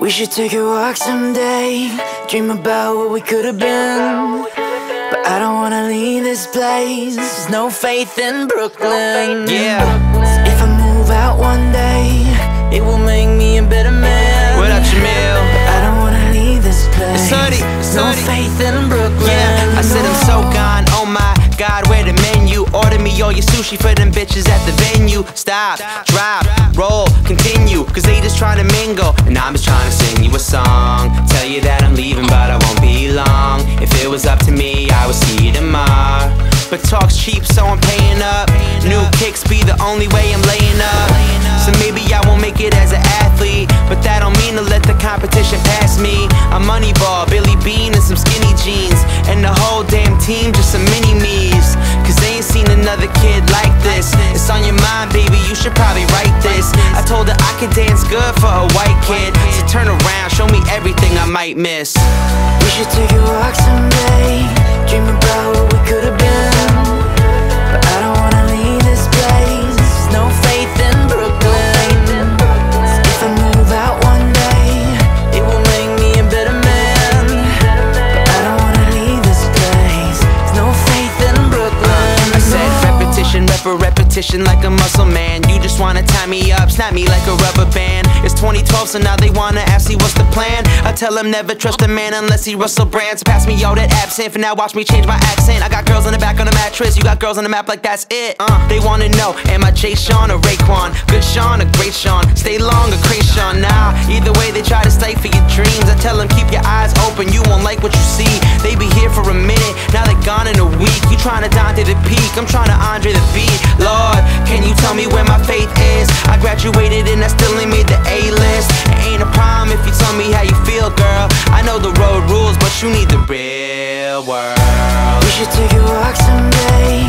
We should take a walk someday, dream about what we could have been. But I don't wanna leave this place, there's no faith in Brooklyn. Yeah. If I move out one day, it will make me a better man. What up, Jamil? But I don't wanna leave this place, It's Hoodie, there's no faith in Brooklyn. Yeah, I said I'm so gone, oh my God, where the menu? Order me all your sushi for them bitches at the venue. Stop, drop, roll, continue, cause they just trying to mingle, and I'm just trying to sing you a song. Tell you that I'm leaving, but I won't be long. If it was up to me, I would see you tomorrow. But talk's cheap, so I'm paying up. New kicks be the only way I'm laying up. So maybe I won't make it as an athlete, but that don't mean to let the competition pass me. I'm Moneyball, Billy Bean and some skinny jeans, and the whole damn team just some mini-me's. Cause they ain't seen another kid like this. It's on your mind, baby, you should probably write this. I told her I could dance good for a white kid, so turn around, show me everything I might miss. We should take a walk someday, dream about what we could have been. But I don't wanna leave this place, there's no faith in Brooklyn. If I move out one day, it will make me a better man. But I don't wanna leave this place, there's no faith in Brooklyn. I said repetition, repetition like a muscle man. You just wanna tie me up, snap me like a rubber band. It's 2012, so now they wanna ask me what's the plan. I tell them never trust a man unless he Russell Brand. So pass me all that absinthe, for now watch me change my accent. I got girls on the back on the mattress, you got girls on the map like that's it. They wanna know, am I Jay Sean or Raekwon? Good Sean or great Sean? Stay long or Krayshawn? Nah, either way they try to stifle your dreams. I tell them keep your eyes open, you won't like what you see. They be here for a minute, now they're gone in a week. You tryna Dante the peak, I'm tryna Andre the beat. Lord, can you tell me where my faith is? I graduated and I still ain't made the A-list. It ain't a problem if you tell me how you feel, girl. I know the road rules, but you need the real world. We should take a walk someday,